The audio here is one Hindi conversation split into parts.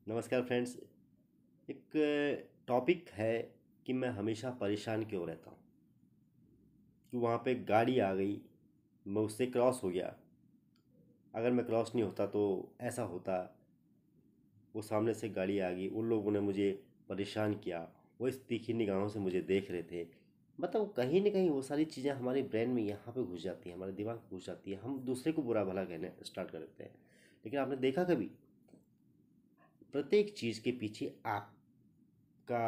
नमस्कार फ्रेंड्स। एक टॉपिक है कि मैं हमेशा परेशान क्यों रहता हूँ। कि वहाँ पे गाड़ी आ गई, मैं उससे क्रॉस हो गया। अगर मैं क्रॉस नहीं होता तो ऐसा होता। वो सामने से गाड़ी आ गई, उन लोगों ने मुझे परेशान किया। वो इस तीखी निगाहों से मुझे देख रहे थे। मतलब कहीं ना कहीं वो सारी चीज़ें हमारे ब्रेन में यहाँ पे घुस जाती हैं, हमारे दिमाग में घुस जाती है। हम दूसरे को बुरा भला कहने स्टार्ट कर देते हैं। लेकिन आपने देखा कभी, प्रत्येक चीज़ के पीछे आपका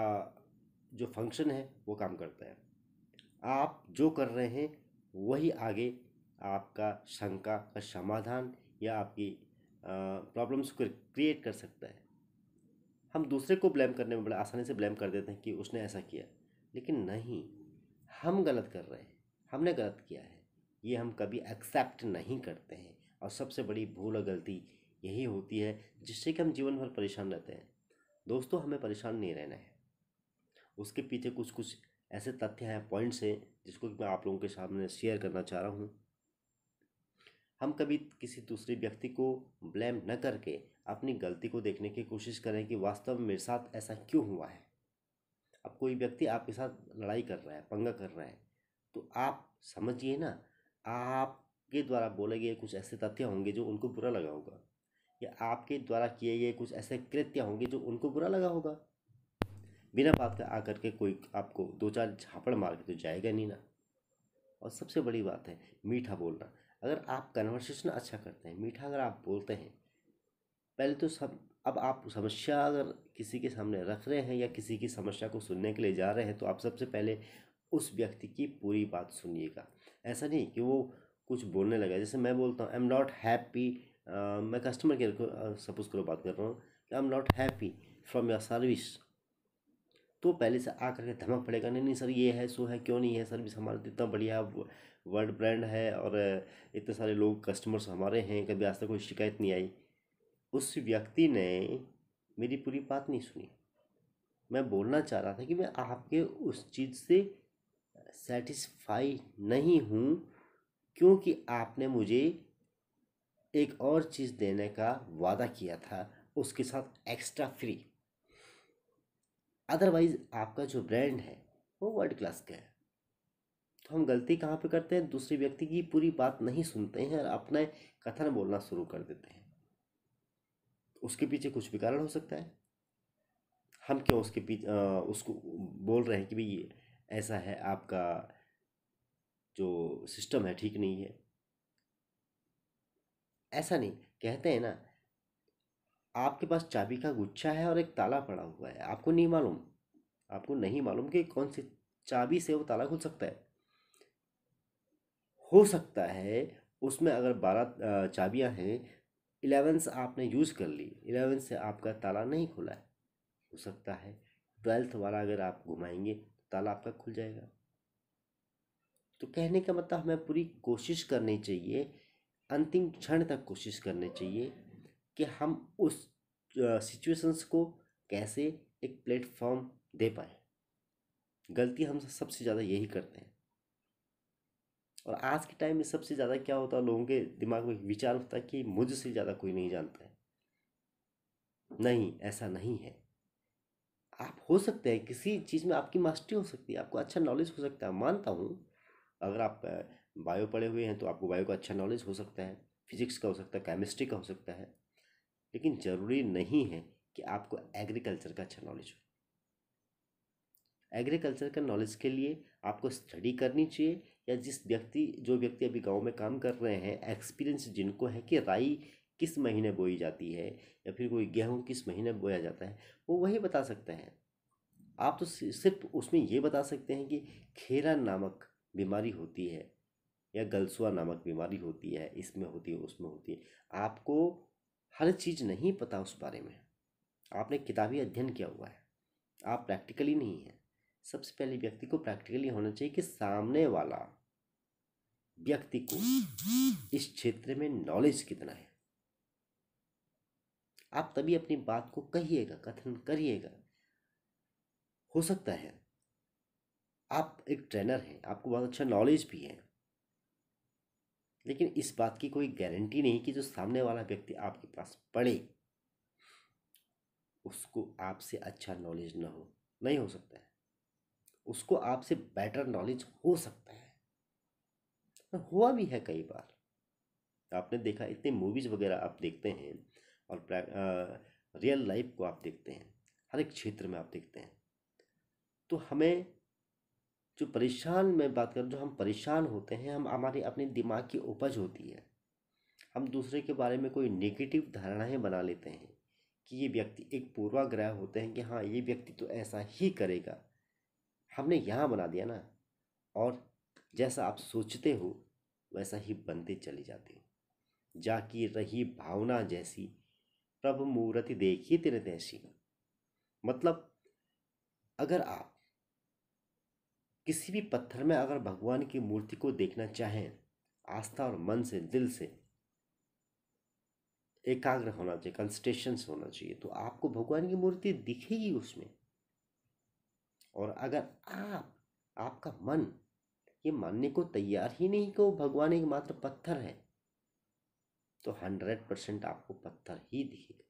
जो फंक्शन है वो काम करता है। आप जो कर रहे हैं वही आगे आपका शंका का समाधान या आपकी प्रॉब्लम्स को क्रिएट कर सकता है। हम दूसरे को ब्लेम करने में बड़ा आसानी से ब्लेम कर देते हैं कि उसने ऐसा किया, लेकिन नहीं, हम गलत कर रहे हैं, हमने गलत किया है। ये हम कभी एक्सेप्ट नहीं करते हैं। और सबसे बड़ी भूल और गलती यही होती है जिससे कि हम जीवन भर परेशान रहते हैं। दोस्तों, हमें परेशान नहीं रहना है। उसके पीछे कुछ कुछ ऐसे तथ्य हैं, पॉइंट्स हैं, जिसको कि मैं आप लोगों के सामने शेयर करना चाह रहा हूँ। हम कभी किसी दूसरे व्यक्ति को ब्लेम न करके अपनी गलती को देखने की कोशिश करें कि वास्तव में मेरे साथ ऐसा क्यों हुआ है। अब कोई व्यक्ति आपके साथ लड़ाई कर रहा है, पंगा कर रहा है, तो आप समझिए ना, आपके द्वारा बोले गए कुछ ऐसे तथ्य होंगे जो उनको बुरा लगा होगा, या आपके द्वारा किए गए कुछ ऐसे कृत्य होंगे जो उनको बुरा लगा होगा। बिना बात का आकर के कोई आपको दो चार झापड़ मार के तो जाएगा नहीं ना। और सबसे बड़ी बात है मीठा बोलना। अगर आप कन्वर्सेशन अच्छा करते हैं, मीठा अगर आप बोलते हैं, पहले तो सब, अब आप समस्या अगर किसी के सामने रख रहे हैं या किसी की समस्या को सुनने के लिए जा रहे हैं, तो आप सबसे पहले उस व्यक्ति की पूरी बात सुनिएगा। ऐसा नहीं कि वो कुछ बोलने लगा। जैसे मैं बोलता हूँ आई एम नॉट हैप्पी, मैं कस्टमर केयर को सपोज करो बात कर रहा हूँ कि I am not happy from your service. तो पहले से आ करके धमक पड़ेगा, नहीं नहीं सर ये है सो है, क्यों नहीं है, सर्विस हमारा तो इतना बढ़िया वर्ल्ड ब्रांड है और इतने सारे लोग कस्टमर्स हमारे हैं, कभी आज तक कोई शिकायत नहीं आई। उस व्यक्ति ने मेरी पूरी बात नहीं सुनी। मैं बोलना चाह रहा था कि मैं आपके उस चीज़ से सेटिस्फाई नहीं हूँ, क्योंकि आपने मुझे एक और चीज़ देने का वादा किया था, उसके साथ एक्स्ट्रा फ्री। अदरवाइज आपका जो ब्रांड है वो वर्ल्ड क्लास का है। तो हम गलती कहाँ पे करते हैं, दूसरे व्यक्ति की पूरी बात नहीं सुनते हैं और अपना कथन बोलना शुरू कर देते हैं। उसके पीछे कुछ भी कारण हो सकता है। हम क्यों उसके पीछे उसको बोल रहे हैं कि भाई ये ऐसा है, आपका जो सिस्टम है ठीक नहीं है। ऐसा नहीं, कहते हैं ना, आपके पास चाबी का गुच्छा है और एक ताला पड़ा हुआ है, आपको नहीं मालूम, आपको नहीं मालूम कि कौन सी चाबी से वो ताला खुल सकता है। हो सकता है उसमें अगर 12 चाबियां हैं, 11 आपने यूज़ कर ली, 11 से आपका ताला नहीं खुला है। हो सकता है 12th वाला अगर आप घुमाएंगे तो ताला आपका खुल जाएगा। तो कहने का मतलब हमें पूरी कोशिश करनी चाहिए, अंतिम क्षण तक कोशिश करनी चाहिए कि हम उस सिचुएशंस को कैसे एक प्लेटफॉर्म दे पाए। गलती हम सबसे ज़्यादा यही करते हैं। और आज के टाइम में सबसे ज़्यादा क्या होता है, लोगों के दिमाग में विचार होता है कि मुझसे ज़्यादा कोई नहीं जानता है। नहीं, ऐसा नहीं है। आप हो सकते हैं किसी चीज़ में आपकी मास्टरी हो सकती है, आपको अच्छा नॉलेज हो सकता है, मानता हूँ। अगर आप बायो पढ़े हुए हैं तो आपको बायो का अच्छा नॉलेज हो सकता है, फिजिक्स का हो सकता है, केमिस्ट्री का हो सकता है। लेकिन ज़रूरी नहीं है कि आपको एग्रीकल्चर का अच्छा नॉलेज हो। एग्रीकल्चर का नॉलेज के लिए आपको स्टडी करनी चाहिए, या जो व्यक्ति अभी गांव में काम कर रहे हैं, एक्सपीरियंस जिनको है कि राई किस महीने बोई जाती है या फिर कोई गेहूं किस महीने बोया जाता है, वो वही बता सकते हैं। आप तो सिर्फ उसमें ये बता सकते हैं कि खेरा नामक बीमारी होती है या गलसुआ नामक बीमारी होती है, इसमें होती है उसमें होती है। आपको हर चीज़ नहीं पता उस बारे में। आपने किताबी अध्ययन किया हुआ है, आप प्रैक्टिकली नहीं है। सबसे पहले व्यक्ति को प्रैक्टिकली होना चाहिए कि सामने वाला व्यक्ति को इस क्षेत्र में नॉलेज कितना है। आप तभी अपनी बात को कहिएगा, कथन करिएगा। हो सकता है आप एक ट्रेनर हैं, आपको बहुत अच्छा नॉलेज भी है, लेकिन इस बात की कोई गारंटी नहीं कि जो सामने वाला व्यक्ति आपके पास पढ़े उसको आपसे अच्छा नॉलेज ना हो, नहीं हो सकता है। उसको आपसे बेटर नॉलेज हो सकता है, और हुआ भी है कई बार। आपने देखा, इतने मूवीज वगैरह आप देखते हैं, और रियल लाइफ को आप देखते हैं, हर एक क्षेत्र में आप देखते हैं। तो हमें जो परेशान, मैं बात करूँ, जो हम परेशान होते हैं, हम हमारी अपने दिमाग की उपज होती है। हम दूसरे के बारे में कोई नेगेटिव धारणाएं बना लेते हैं कि ये व्यक्ति, एक पूर्वाग्रह होते हैं कि हाँ ये व्यक्ति तो ऐसा ही करेगा, हमने यहाँ बना दिया ना। और जैसा आप सोचते हो वैसा ही बनते चले जाते हो। जाकी रही भावना जैसी, प्रभु मूर्ति देखी तेरे तैसी। मतलब अगर आप किसी भी पत्थर में अगर भगवान की मूर्ति को देखना चाहें, आस्था और मन से, दिल से एकाग्र होना चाहिए, कंसंट्रेशन होना चाहिए, तो आपको भगवान की मूर्ति दिखेगी उसमें। और अगर आपका मन ये मानने को तैयार ही नहीं कि वो भगवान एक मात्र पत्थर है, तो 100% आपको पत्थर ही दिखेगा।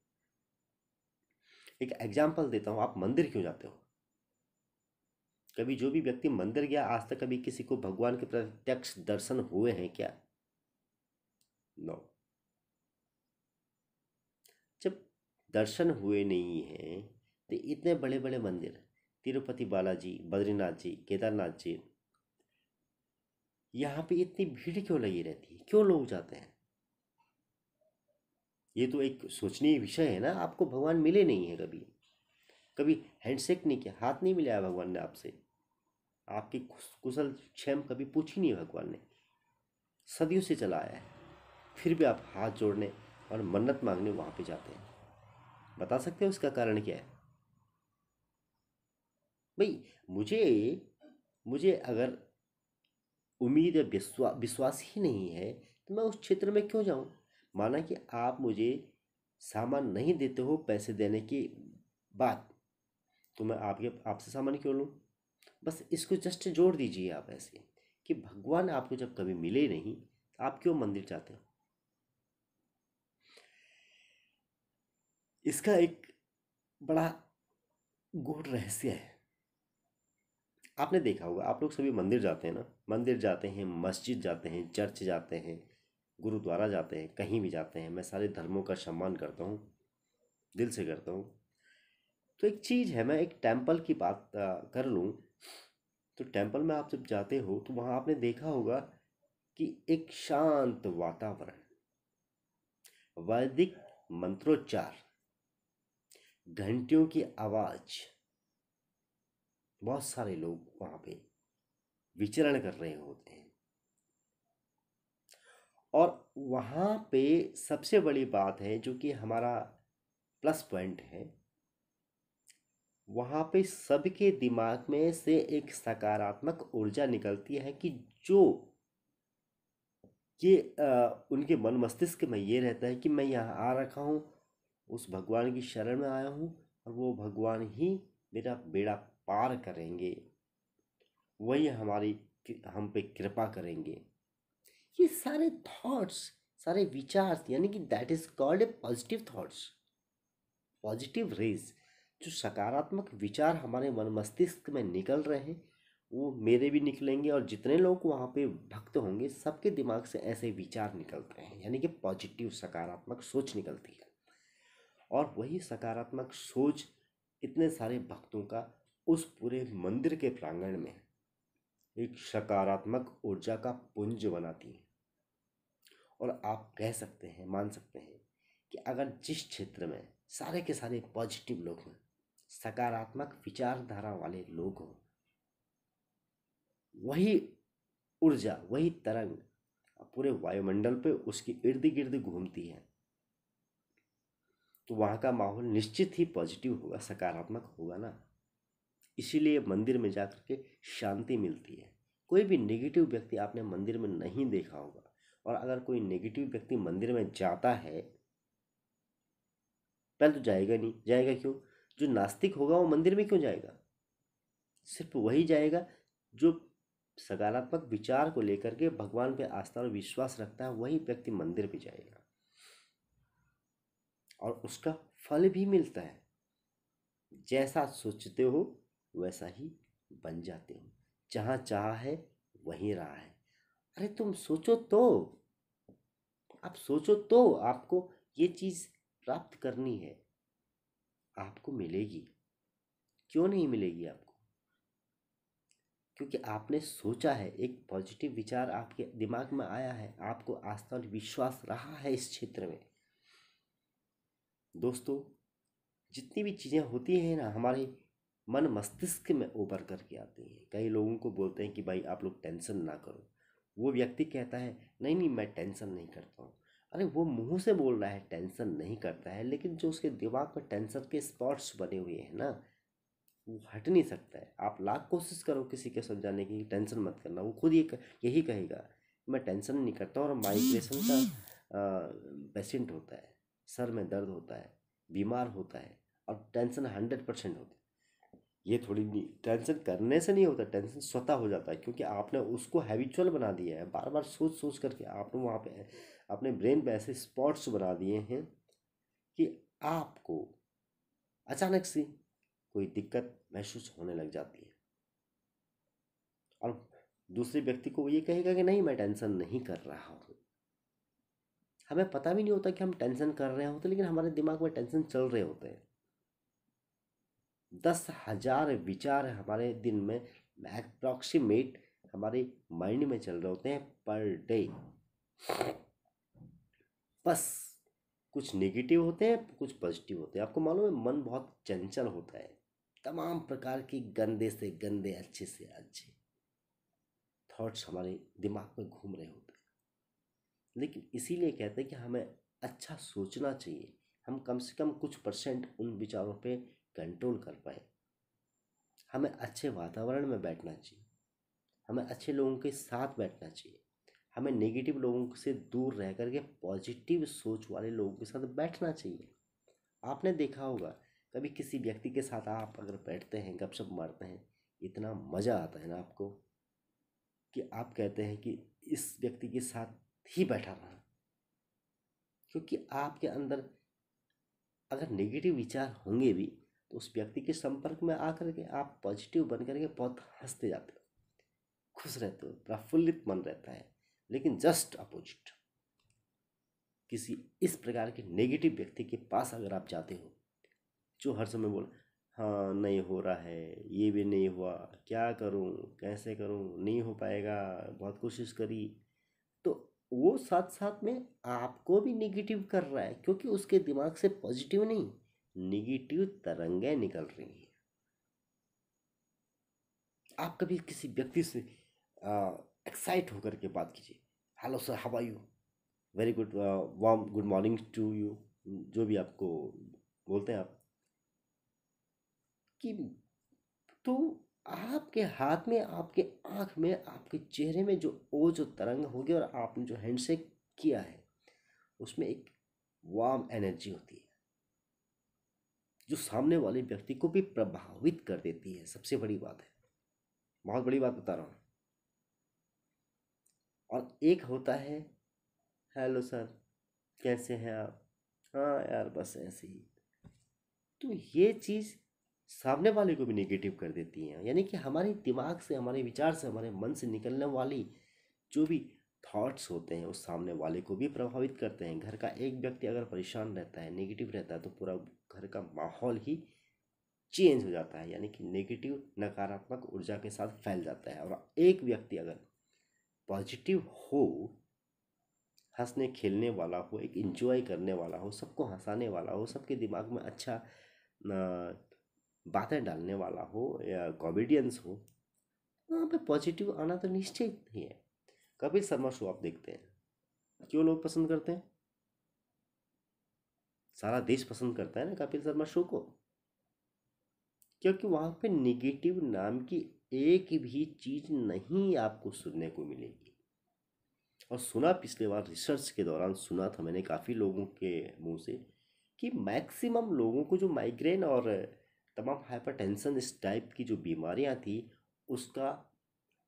एक एग्जाम्पल देता हूँ, आप मंदिर क्यों जाते हो? कभी जो भी व्यक्ति मंदिर गया, आज तक कभी किसी को भगवान के प्रत्यक्ष दर्शन हुए हैं क्या? नो। जब दर्शन हुए नहीं हैं, तो इतने बड़े बड़े मंदिर, तिरुपति बालाजी, बद्रीनाथ जी, केदारनाथ जी, यहाँ पे इतनी भीड़ क्यों लगी रहती है? क्यों लोग जाते हैं? ये तो एक सोचनीय विषय है ना। आपको भगवान मिले नहीं है कभी, कभी हैंडशेक नहीं किया, हाथ नहीं मिलाया भगवान ने आपसे, आपकी कुशल क्षेम कभी पूछी नहीं भगवान ने, सदियों से चला आया है, फिर भी आप हाथ जोड़ने और मन्नत मांगने वहां पे जाते हैं। बता सकते हो उसका कारण क्या है? भाई, मुझे मुझे अगर उम्मीद या विश्वास ही नहीं है, तो मैं उस क्षेत्र में क्यों जाऊं? माना कि आप मुझे सामान नहीं देते हो पैसे देने की बात, तो मैं आपसे सामान क्यों लूं? बस इसको जस्ट जोड़ दीजिए आप ऐसे, कि भगवान आपको जब कभी मिले नहीं, आप क्यों मंदिर जाते हो? इसका एक बड़ा गूढ़ रहस्य है। आपने देखा होगा, आप लोग सभी मंदिर जाते हैं ना, मंदिर जाते हैं, मस्जिद जाते हैं, चर्च जाते हैं, गुरुद्वारा जाते हैं, कहीं भी जाते हैं। मैं सारे धर्मों का सम्मान करता हूँ, दिल से करता हूँ। तो एक चीज़ है, मैं एक टेम्पल की बात कर लूँ, तो टेम्पल में आप जब जाते हो तो वहाँ आपने देखा होगा कि एक शांत वातावरण, वैदिक मंत्रोच्चार, घंटियों की आवाज, बहुत सारे लोग वहाँ पे विचरण कर रहे होते हैं। और वहाँ पे सबसे बड़ी बात है, जो कि हमारा प्लस पॉइंट है, वहाँ पे सबके दिमाग में से एक सकारात्मक ऊर्जा निकलती है कि जो ये उनके मन मस्तिष्क में ये रहता है कि मैं यहाँ आ रखा हूँ, उस भगवान की शरण में आया हूँ, और वो भगवान ही मेरा बेड़ा पार करेंगे, वही हम पे कृपा करेंगे। ये सारे थॉट्स, सारे विचार, यानी कि that is called a positive thoughts, positive raise. जो सकारात्मक विचार हमारे मन मस्तिष्क में निकल रहे हैं, वो मेरे भी निकलेंगे, और जितने लोग वहाँ पे भक्त होंगे सबके दिमाग से ऐसे विचार निकलते हैं, यानी कि पॉजिटिव सकारात्मक सोच निकलती है। और वही सकारात्मक सोच इतने सारे भक्तों का उस पूरे मंदिर के प्रांगण में एक सकारात्मक ऊर्जा का पुंज बनाती है। और आप कह सकते हैं, मान सकते हैं कि अगर जिस क्षेत्र में सारे के सारे पॉजिटिव लोग हों, सकारात्मक विचारधारा वाले लोग हों, वही ऊर्जा, वही तरंग पूरे वायुमंडल पे उसके इर्द गिर्द घूमती है, तो वहाँ का माहौल निश्चित ही पॉजिटिव होगा, सकारात्मक होगा ना। इसीलिए मंदिर में जाकर के शांति मिलती है। कोई भी नेगेटिव व्यक्ति आपने मंदिर में नहीं देखा होगा, और अगर कोई नेगेटिव व्यक्ति मंदिर में जाता है, पहले तो जाएगा नहीं, जाएगा क्यों? जो नास्तिक होगा वो मंदिर में क्यों जाएगा? सिर्फ वही जाएगा जो सकारात्मक विचार को लेकर के भगवान पे आस्था और विश्वास रखता है, वही व्यक्ति मंदिर पे जाएगा, और उसका फल भी मिलता है। जैसा सोचते हो वैसा ही बन जाते हो। जहाँ चाह है वहीं रहा है। अरे तुम सोचो तो, आप सोचो तो, आपको ये चीज़ प्राप्त करनी है, आपको मिलेगी। क्यों नहीं मिलेगी आपको? क्योंकि आपने सोचा है, एक पॉजिटिव विचार आपके दिमाग में आया है, आपको आस्था और विश्वास रहा है इस क्षेत्र में। दोस्तों, जितनी भी चीज़ें होती हैं ना, हमारे मन मस्तिष्क में उभर करके आती हैं। कई लोगों को बोलते हैं कि भाई आप लोग टेंशन ना करो, वो व्यक्ति कहता है नहीं नहीं मैं टेंशन नहीं करता हूँ। अरे वो मुंह से बोल रहा है टेंशन नहीं करता है, लेकिन जो उसके दिमाग में टेंशन के स्पॉट्स बने हुए हैं ना, वो हट नहीं सकता है। आप लाख कोशिश करो किसी के समझाने की टेंशन मत करना, वो खुद यही कहेगा मैं टेंशन नहीं करता हूँ। और माइग्रेशन का पेशेंट होता है, सर में दर्द होता है, बीमार होता है, और टेंशन 100% होती है। ये थोड़ी नहीं, टेंशन करने से नहीं होता, टेंशन स्वतः हो जाता है, क्योंकि आपने उसको हैबिचुअल बना दिया है। बार बार सोच सोच करके आपने वहाँ पे अपने ब्रेन पे ऐसे स्पॉट्स बना दिए हैं कि आपको अचानक से कोई दिक्कत महसूस होने लग जाती है। और दूसरे व्यक्ति को वो ये कहेगा कि नहीं मैं टेंशन नहीं कर रहा हूँ। हमें पता भी नहीं होता कि हम टेंशन कर रहे होते, लेकिन हमारे दिमाग में टेंशन चल रहे होते हैं। 10,000 विचार हमारे दिन में अप्रॉक्सीमेट हमारे माइंड में चल रहे होते हैं पर डे। बस कुछ नेगेटिव होते हैं, कुछ पॉजिटिव होते हैं। आपको मालूम है मन बहुत चंचल होता है, तमाम प्रकार की गंदे से गंदे, अच्छे से अच्छे थॉट्स हमारे दिमाग में घूम रहे होते हैं। लेकिन इसीलिए कहते हैं कि हमें अच्छा सोचना चाहिए, हम कम से कम कुछ परसेंट उन विचारों पे कंट्रोल कर पाए। हमें अच्छे वातावरण में बैठना चाहिए, हमें अच्छे लोगों के साथ बैठना चाहिए, हमें नेगेटिव लोगों से दूर रह करके पॉजिटिव सोच वाले लोगों के साथ बैठना चाहिए। आपने देखा होगा, कभी किसी व्यक्ति के साथ आप अगर बैठते हैं, गपशप मारते हैं, इतना मज़ा आता है ना आपको कि आप कहते हैं कि इस व्यक्ति के साथ ही बैठा रहा। क्योंकि आपके अंदर अगर नेगेटिव विचार होंगे भी, तो उस व्यक्ति के संपर्क में आकर के आप पॉजिटिव बन करके बहुत हंसते जाते हो, खुश रहते हो, प्रफुल्लित मन रहता है। लेकिन जस्ट अपोजिट, किसी इस प्रकार के नेगेटिव व्यक्ति के पास अगर आप जाते हो, जो हर समय बोल हाँ नहीं हो रहा है, ये भी नहीं हुआ, क्या करूं, कैसे करूं, नहीं हो पाएगा, बहुत कोशिश करी, तो वो साथ साथ में आपको भी निगेटिव कर रहा है, क्योंकि उसके दिमाग से पॉजिटिव नहीं, निगेटिव तरंगें निकल रही हैं। आप कभी किसी व्यक्ति से एक्साइट होकर के बात कीजिए, hello sir, how are you, very good, warm good morning to you, जो भी आपको बोलते हैं आप, कि तो आपके हाथ में, आपके आंख में, आपके चेहरे में जो जो तरंग होगी, और आपने जो हैंडशेक किया है, उसमें एक वार्म एनर्जी होती है, जो सामने वाले व्यक्ति को भी प्रभावित कर देती है। सबसे बड़ी बात है, बहुत बड़ी बात बता रहा हूँ। और एक होता है हेलो सर, कैसे हैं आप, हाँ यार बस ऐसे ही। तो ये चीज़ सामने वाले को भी नेगेटिव कर देती है। यानी कि हमारे दिमाग से, हमारे विचार से, हमारे मन से निकलने वाली जो भी थॉट्स होते हैं, उस सामने वाले को भी प्रभावित करते हैं। घर का एक व्यक्ति अगर परेशान रहता है, नेगेटिव रहता है, तो पूरा घर का माहौल ही चेंज हो जाता है। यानी कि नेगेटिव, नकारात्मक ऊर्जा के साथ फैल जाता है। और एक व्यक्ति अगर पॉजिटिव हो, हंसने खेलने वाला हो, एक इंजॉय करने वाला हो, सबको हंसाने वाला हो, सबके दिमाग में अच्छा बातें डालने वाला हो, या कॉमेडियंस हो, वहाँ पे पॉजिटिव आना तो निश्चित ही है। कपिल शर्मा शो आप देखते हैं, क्यों लोग पसंद करते हैं? सारा देश पसंद करता है ना कपिल शर्मा शो को, क्योंकि वहाँ पे निगेटिव नाम की एक भी चीज़ नहीं आपको सुनने को मिलेगी। और सुना, पिछले बार रिसर्च के दौरान सुना था मैंने काफ़ी लोगों के मुंह से, कि मैक्सिमम लोगों को जो माइग्रेन और तमाम हाइपरटेंशन इस टाइप की जो बीमारियां थी, उसका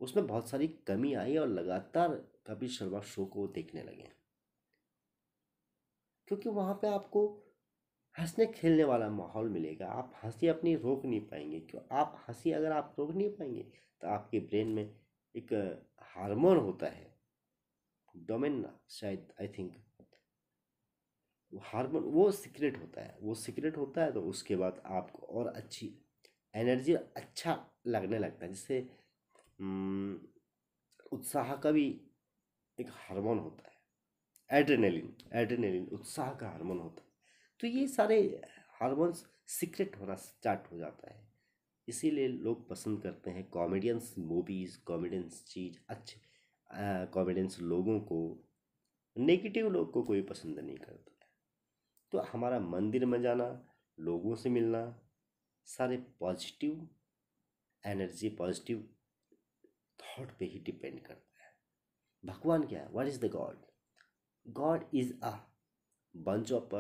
उसमें बहुत सारी कमी आई, और लगातार कपिल शर्मा शो को देखने लगे। क्योंकि वहाँ पे आपको हंसने खेलने वाला माहौल मिलेगा। आप हंसी अपनी रोक नहीं पाएंगे। क्यों? आप हंसी अगर आप रोक नहीं पाएंगे तो आपके ब्रेन में एक हार्मोन होता है, डोमेन, शायद, आई थिंक, हार्मोन, वो सीक्रेट होता है। वो सीक्रेट होता है तो उसके बाद आपको और अच्छी एनर्जी, अच्छा लगने लगता है। जैसे हम्म, उत्साह का भी एक हार्मोन होता है, एड्रेनलिन। एड्रेनलिन उत्साह का हार्मोन होता है। तो ये सारे हार्मोन्स सीक्रेट होना स्टार्ट हो जाता है। इसीलिए लोग पसंद करते हैं कॉमेडियंस मूवीज, कॉमेडियंस चीज अच्छे, कॉमेडियंस लोगों को। नेगेटिव लोग को कोई पसंद नहीं करता है। तो हमारा मंदिर में जाना, लोगों से मिलना, सारे पॉजिटिव एनर्जी, पॉजिटिव थॉट पे ही डिपेंड करता है। भगवान क्या है? What is the God? God is a bunch of